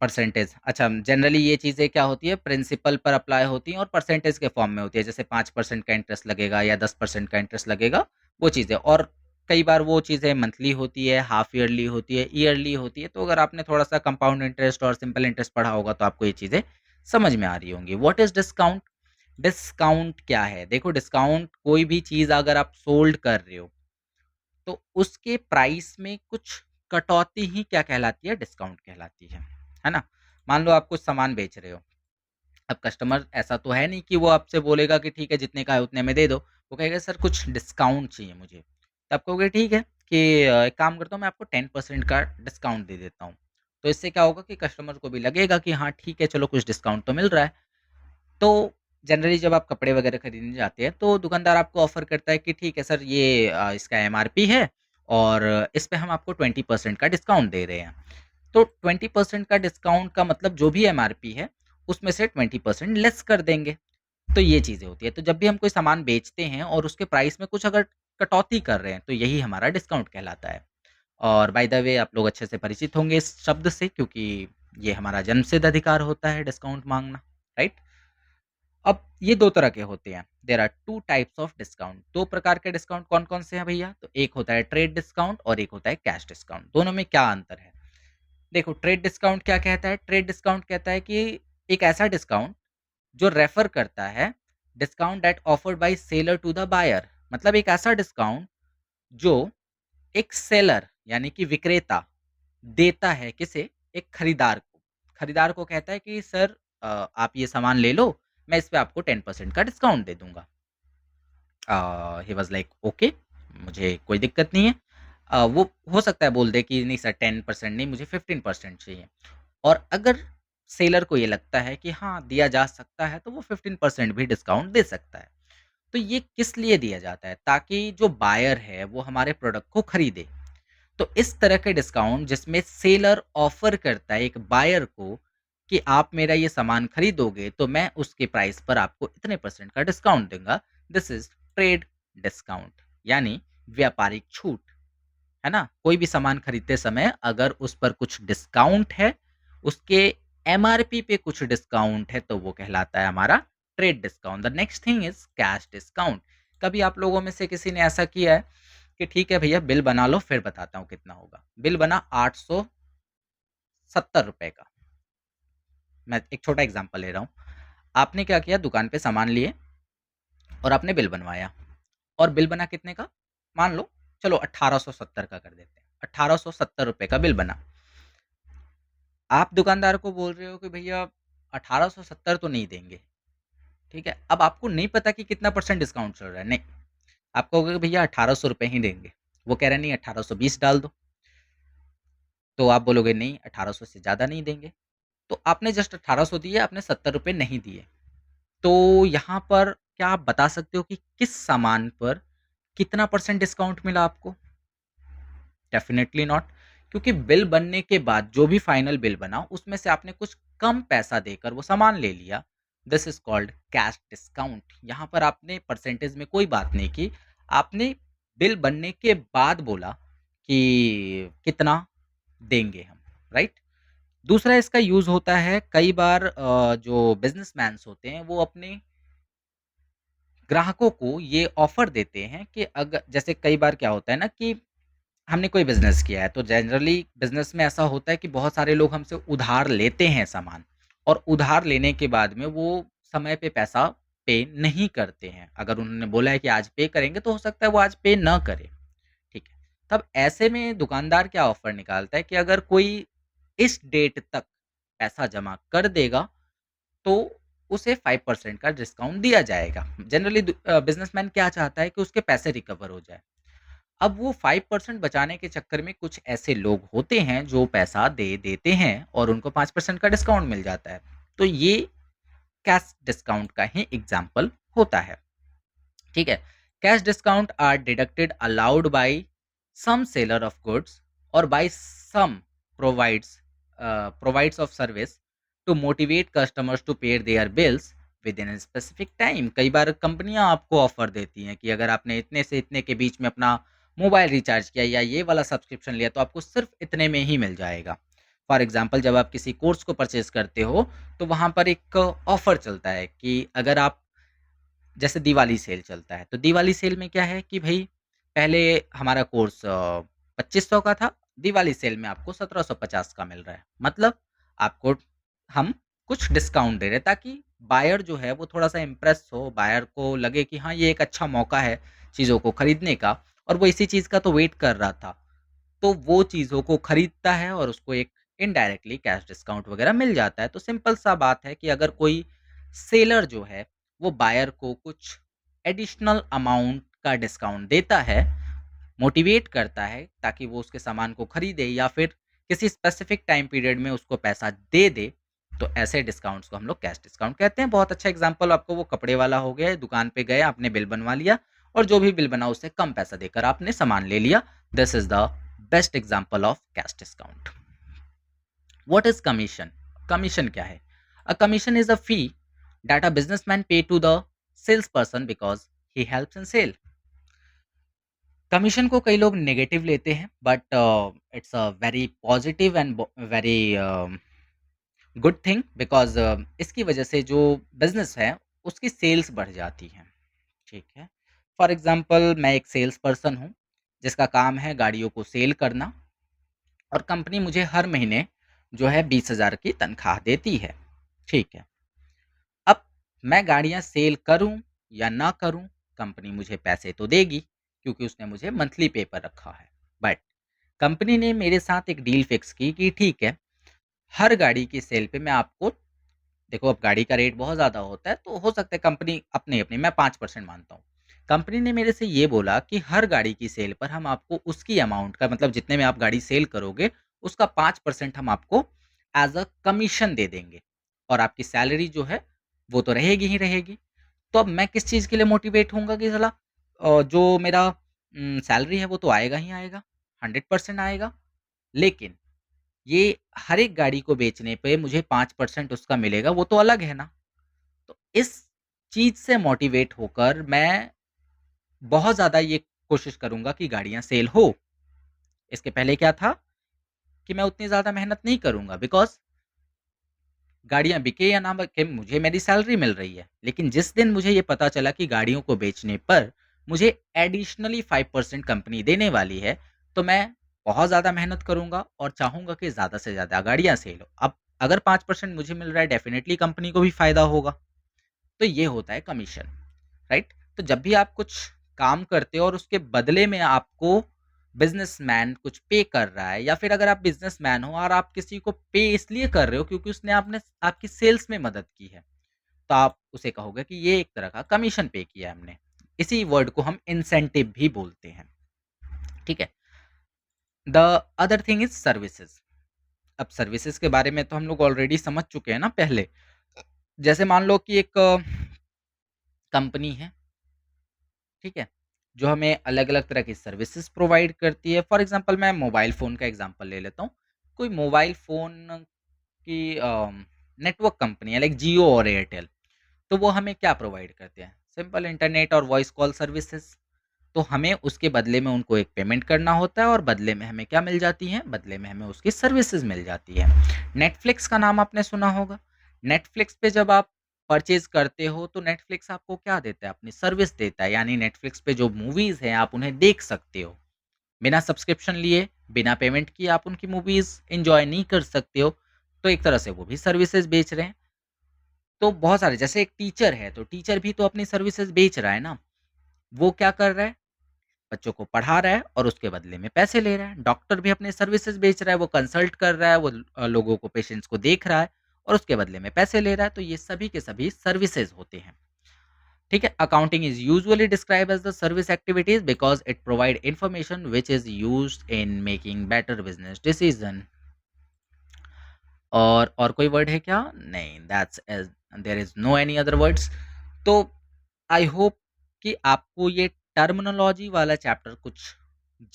percentage. अच्छा, जनरली ये चीज़ें क्या होती है, प्रिंसिपल पर अप्लाई होती हैं और परसेंटेज के फॉर्म में होती है। जैसे 5% का इंटरेस्ट लगेगा या 10% का इंटरेस्ट लगेगा, वो चीज़ें। और कई बार वो चीज़ें मंथली होती है, हाफ ईयरली होती है, ईयरली होती है। तो अगर आपने थोड़ा-सा कंपाउंड इंटरेस्ट और सिंपल इंटरेस्ट पढ़ा होगा तो आपको ये चीज़ें समझ में आ रही होंगी। What is discount? डिस्काउंट क्या है? देखो, डिस्काउंट कोई भी चीज़ अगर आप सोल्ड कर रहे हो तो उसके प्राइस में कुछ कटौती ही क्या कहलाती है? डिस्काउंट कहलाती है ना? मान लो आप कुछ सामान बेच रहे हो, अब कस्टमर ऐसा तो है नहीं कि वो आपसे बोलेगा कि ठीक है जितने का है उतने में दे दो, वो कहेगा सर कुछ डिस्काउंट चाहिए मुझे। तो आप कहोगे ठीक है कि एक काम करता हूँ मैं आपको 10% का डिस्काउंट दे देता हूँ। तो इससे क्या होगा कि कस्टमर को भी लगेगा कि हाँ ठीक है चलो कुछ डिस्काउंट तो मिल रहा है। तो जनरली जब आप कपड़े वगैरह खरीदने जाते हैं तो दुकानदार आपको ऑफ़र करता है कि ठीक है सर ये इसका एमआरपी है और इस पे हम आपको 20% का डिस्काउंट दे रहे हैं। तो 20% का डिस्काउंट का मतलब जो भी एमआरपी है उसमें से 20% लेस कर देंगे। तो ये चीज़ें होती है। तो जब भी हम कोई सामान बेचते हैं और उसके प्राइस में कुछ अगर कटौती कर रहे हैं तो यही हमारा डिस्काउंट कहलाता है। और बाय द वे आप लोग अच्छे से परिचित होंगे इस शब्द से, क्योंकि ये हमारा जन्मसिद्ध अधिकार होता है डिस्काउंट माँगना, राइट? अब ये 2 तरह के होते हैं। There are 2 types of discount. 2 प्रकार के डिस्काउंट कौन-कौन से हैं भैया? तो एक होता है ट्रेड डिस्काउंट और एक होता है कैश डिस्काउंट। दोनों में क्या अंतर है? देखो, ट्रेड डिस्काउंट क्या कहता है? ट्रेड डिस्काउंट कहता है कि एक ऐसा डिस्काउंट जो रेफर करता है discount that offered by seller to the buyer. मतलब एक ऐसा डिस्काउंट जो एक सेलर यानी कि विक्रेता देता है किसे? एक खरीदार को। खरीदार को कहता है कि सर आप ये सामान ले लो, मैं इस पे आपको 10% का डिस्काउंट दे दूँगा। ही वाज़ लाइक ओके, मुझे कोई दिक्कत नहीं है। वो हो सकता है बोल दे कि नहीं सर 10% नहीं, मुझे 15% चाहिए। और अगर सेलर को ये लगता है कि हाँ, दिया जा सकता है, तो वो 15% भी डिस्काउंट दे सकता है। तो ये किस लिए दिया जाता है? ताकि जो बायर है, वो हमारे प्रोडक्ट को खरीदे। तो इस तरह के डिस्काउंट जिसमें सेलर ऑफ़र करता है एक बायर को कि आप मेरा ये सामान खरीदोगे, तो मैं उसके प्राइस पर आपको इतने परसेंट का डिस्काउंट दूँगा। दिस इज़ ट्रेड डिस्काउंट, यानी व्यापारिक छूट। है ना? कोई भी सामान खरीदते समय अगर उस पर कुछ डिस्काउंट है, उसके एमआरपी पे कुछ डिस्काउंट है, तो वो कहलाता है हमारा trade discount. The next thing is cash discount. कभी आप लोगों में से किसी ने ऐसा किया है कि ठीक है भैया बिल बना लो फिर बताता हूँ कितना होगा। बिल बना ₹870 का। मैं एक छोटा एग्ज़ाम्पल ले रहा हूँ। आपने क्या किया, दुकान पे सामान लिए और आपने बिल बनवाया और बिल बना कितने का? मान लो चलो 1870 का कर देते हैं। ₹1870 का बिल बना। आप दुकानदार को बोल रहे हो कि भैया 1870 तो नहीं देंगे, ठीक है? अब आपको नहीं पता कि कितना परसेंट डिस्काउंट चल रहा है, नहीं। आप कहोगे कि भैया ₹1800 ही देंगे। वो कह रहे हैं नहीं 1820 डाल दो। तो आप बोलोगे नहीं 1800 से ज़्यादा नहीं देंगे। तो आपने जस्ट 1800 दिए, आपने ₹70 नहीं दिए। तो यहाँ पर क्या आप बता सकते हो कि किस सामान पर कितना परसेंट डिस्काउंट मिला आपको? डेफ़िनिटली नॉट, क्योंकि बिल बनने के बाद जो भी फाइनल बिल बना उसमें से आपने कुछ कम पैसा देकर वो सामान ले लिया। This is called cash discount. यहाँ पर आपने परसेंटेज में कोई बात नहीं की। आपने बिल बनने के बाद बोला कि कितना देंगे हम, राइट? दूसरा इसका यूज़ होता है कई बार जो बिज़नेसमैन्स होते हैं वो अपने ग्राहकों को ये ऑफ़र देते हैं कि जैसे कई बार क्या होता है ना कि हमने कोई बिज़नेस किया है, तो जनरली बिज़नेस में ऐसा होता है कि बहुत सारे लोग हमसे उधार लेते हैं सामान और उधार लेने के बाद में वो समय पे पैसा पे नहीं करते हैं। अगर उन्होंने बोला है कि आज पे करेंगे, तो हो सकता है वो आज पे ना करें, ठीक है। तब ऐसे में दुकानदार क्या ऑफ़र निकालता है कि अगर कोई इस डेट तक पैसा जमा कर देगा, तो उसे 5% का डिस्काउंट दिया जाएगा। जनरली बिज़नेसमैन क्या चाहता है कि उसके पैसे रिकवर हो जाए। अब वो 5% बचाने के चक्कर में कुछ ऐसे लोग होते हैं जो पैसा दे देते हैं और उनको 5% का डिस्काउंट मिल जाता है। तो ये कैश डिस्काउंट का ही एग्ज़ाम्पल होता है, ठीक है? Cash discount are deducted allowed by some seller of goods or by some provides provides of service to motivate customers to pay their bills with in a specific time। कई बार कंपनियां आपको offer देती हैं कि अगर आपने इतने से इतने के बीच में अपना मोबाइल रिचार्ज किया या ये वाला सब्सक्रिप्शन लिया तो आपको सिर्फ इतने में ही मिल जाएगा। फॉर एग्जांपल जब आप किसी कोर्स को परचेज करते हो तो वहाँ पर एक ऑफर चलता है कि अगर आप, जैसे दिवाली सेल चलता है, तो दिवाली सेल में क्या है कि भई पहले हमारा कोर्स 2500 का था, दिवाली सेल में आपको 1750 का मिल रहा है। मतलब आपको हम कुछ डिस्काउंट दे रहे हैं ताकि बायर जो है वो थोड़ा-सा इम्प्रेस हो, बायर को लगे कि हाँ, ये एक अच्छा मौका है चीज़ों को खरीदने का और वो इसी चीज़ का तो वेट कर रहा था। तो वो चीज़ों को खरीदता है और उसको एक इनडायरेक्टली कैश डिस्काउंट वगैरह मिल जाता है। तो सिंपल सा बात है कि अगर कोई सेलर जो है, वो बायर को कुछ एडिशनल अमाउंट का डिस्काउंट देता है, मोटिवेट करता है ताकि वो उसके सामान को खरीदे या फिर किसी स्पेसिफिक टाइम पीरियड में उसको पैसा दे दे, तो ऐसे डिस्काउंट्स को हम लोग कैश डिस्काउंट कहते हैं। बहुत अच्छा एग्जांपल आपको वो कपड़े वाला हो गया, दुकान पे गए, आपने बिल बनवा लिया और जो भी बिल बना उससे कम पैसा देकर आपने सामान ले लिया। This is the best example of cash discount. What is commission? Commission क्या है? A commission is a fee that a businessman pay to the sales person because he helps in sale. Commission को कई लोग negative लेते हैं but it's a very positive and very good thing because इसकी वजह से जो बिजनेस है उसकी सेल्स बढ़ जाती हैं। ठीक है, फॉर एग्जांपल मैं एक सेल्स पर्सन हूँ जिसका काम है गाड़ियों को सेल करना और कंपनी मुझे हर महीने जो है 20,000 की तनख्वाह देती है। ठीक है, अब मैं गाड़ियां सेल करूं या ना करूं, कंपनी मुझे पैसे तो देगी क्योंकि उसने मुझे मंथली पे पर रखा है। बट कंपनी ने मेरे साथ एक डील फिक्स की कि ठीक है, हर गाड़ी की सेल पे मैं आपको, देखो अब गाड़ी का रेट बहुत ज़्यादा होता है तो हो सकता है कंपनी अपनी अपनी, मैं 5% मानता हूँ। कंपनी ने मेरे से ये बोला कि हर गाड़ी की सेल पर हम आपको उसकी अमाउंट का, मतलब जितने में आप गाड़ी सेल करोगे उसका 5% हम आपको एज अ कमीशन दे देंगे और आपकी सैलरी जो है वो तो रहेगी ही रहेगी। तो अब मैं किस चीज़ के लिए मोटिवेट होऊंगा कि साला जो मेरा सैलरी है वो तो आएगा ही आएगा, 100% आएगा। लेकिन ये हर एक गाड़ी को बेचने पे मुझे 5% उसका मिलेगा, वो तो अलग है ना। तो इस चीज़ से मोटिवेट होकर मैं बहुत ज़्यादा ये कोशिश करूँगा कि गाड़ियाँ सेल हो। इसके पहले क्या था कि मैं उतनी ज़्यादा मेहनत नहीं करूँगा बिकॉज़ गाड़ियाँ बिके या ना बिके मुझे मेरी सैलरी मिल रही है। लेकिन जिस दिन मुझे ये पता चला कि गाड़ियों को बेचने पर मुझे एडिशनली 5% कंपनी देने वाली है, तो मैं बहुत ज़्यादा मेहनत करूँगा और चाहूँगा कि ज़्यादा से ज़्यादा गाड़ियाँ सेल हो। अब अगर 5% मुझे मिल रहा है डेफ़िनेटली कंपनी को भी फ़ायदा होगा। तो ये होता है कमीशन, राइट? तो जब भी आप कुछ काम करते हो और उसके बदले में आपको बिज़नेसमैन कुछ पे कर रहा है या फिर अगर आप बिज़नेसमैन हो और आप किसी को पे इसलिए कर रहे हो क्योंकि उसने आपने आपकी सेल्स में मदद की है, तो आप उसे कहोगे कि ये एक तरह का कमीशन पे किया है हमने। इसी वर्ड को हम इंसेंटिव भी बोलते हैं, ठीक है? The other thing is services. अब सर्विसेज़ के बारे में तो हम लोग ऑलरेडी समझ चुके हैं ना पहले। जैसे मान लो कि एक कंपनी है, ठीक है? जो हमें अलग-अलग तरह की सर्विसेज़ प्रोवाइड करती है। फॉर एग्ज़ाम्पल मैं मोबाइल फ़ोन का एग्ज़ाम्पल ले लेता हूँ। कोई मोबाइल फ़ोन की नेटवर्क कंपनी है लाइक जियो और एयरटेल, तो वो हमें क्या प्रोवाइड करते हैं? सिंपल इंटरनेट और वॉइस कॉल सर्विसेज़। तो हमें उसके बदले में उनको एक पेमेंट करना होता है और बदले में हमें क्या मिल जाती हैं? बदले में हमें उसकी सर्विसेज़ मिल जाती है। नेटफ्लिक्स का नाम आपने सुना होगा। नेटफ्लिक्स पे जब आप परचेज़ करते हो तो नेटफ्लिक्स आपको क्या देता है? अपनी सर्विस देता है। यानी नेटफ्लिक्स पे जो मूवीज़ हैं आप उन्हें देख सकते हो। बिना सब्सक्रिप्शन लिए, बिना पेमेंट किए आप उनकी मूवीज़ एन्जॉय नहीं कर सकते हो। तो एक तरह से वो भी सर्विसेज़ बेच रहे हैं। तो बहुत सारे, जैसे एक टीचर है तो टीचर भी तो अपनी सर्विसेज़ बेच रहा है ना। वो क्या कर रहा है? बच्चों को पढ़ा रहा है और उसके बदले में पैसे ले रहा है। डॉक्टर भी अपने सर्विसेज बेच रहा है, वो कंसल्ट कर रहा है, वो लोगों को, पेशेंट्स को देख रहा है और उसके बदले में पैसे ले रहा है। तो ये सभी के सभी सर्विसेज होते हैं। ठीक है, accounting is usually describe as the service activities because it provide information which is used in making better business decision. और कोई वर्ड है क्या? नहीं, that's as there is no any other words. तो आई होप कि आपको ये terminology वाला चैप्टर कुछ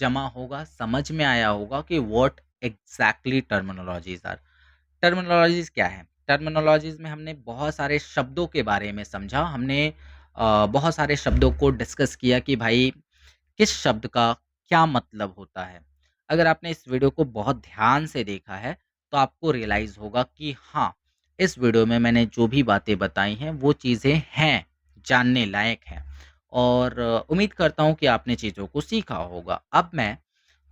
जमा होगा, समझ में आया होगा कि what exactly terminologies are. Terminologies क्या है? टर्मिनोलॉजीज़ में हमने बहुत सारे शब्दों के बारे में समझा, हमने बहुत सारे शब्दों को डिस्कस किया कि भाई किस शब्द का क्या मतलब होता है। अगर आपने इस वीडियो को बहुत ध्यान से देखा है, तो आपको रियलाइज़ होगा कि हाँ, इस वीडियो में मैंने जो भी बातें बताई हैं, वो चीज़ें हैं, जानने लायक हैं और उम्मीद करता हूँ कि आपने चीज़ों को सीखा होगा। अब मैं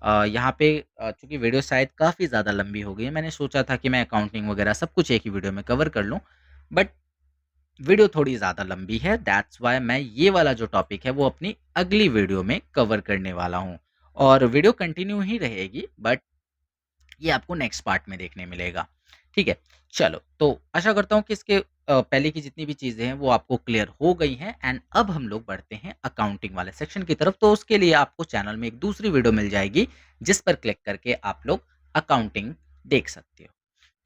यहाँ पे चूँकि वीडियो शायद काफ़ी ज़्यादा लंबी हो गई है, मैंने सोचा था कि मैं अकाउंटिंग वगैरह सब कुछ एक ही वीडियो में कवर कर लूँ, बट वीडियो थोड़ी ज़्यादा लंबी है, दैट्स व्हाई मैं ये वाला जो टॉपिक है वो अपनी अगली वीडियो में कवर करने वाला हूँ और वीडियो कंटिन्यू ही रहेगी बट ये आपको नेक्स्ट पार्ट में देखने मिलेगा। ठीक है? चलो, तो आशा करता हूँ कि इसके पहले की जितनी भी चीज़ें हैं वो आपको क्लियर हो गई हैं एंड अब हम लोग बढ़ते हैं अकाउंटिंग वाले सेक्शन की तरफ। तो उसके लिए आपको चैनल में एक दूसरी वीडियो मिल जाएगी, जिस पर क्लिक करके आप लोग अकाउंटिंग देख सकते हो।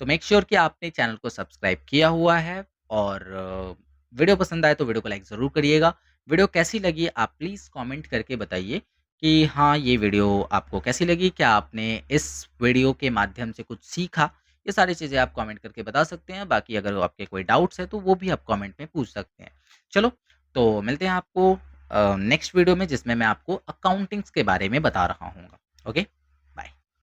तो मेक श्योर कि आपने चैनल को सब्सक्राइब किया हुआ है और वीडियो पसंद आए तो वीडियो को लाइक ज़रूर करिएगा। वीडियो कैसी लगी आप प्लीज़ कमेंट करके बताइए कि हाँ, ये वीडियो आपको कैसी लगी? क्या आपने इस वीडियो के माध्यम से कुछ सीखा? ये सारी चीज़ें आप कमेंट करके बता सकते हैं। बाकी अगर आपके कोई डाउट्स हैं तो वो भी आप कमेंट में पूछ सकते हैं। चलो, तो मिलते हैं आपको नेक्स्ट वीडियो में जिसमें मैं आपको अकाउंटिंग्स के बारे में बता रहा हूँगा। ओके?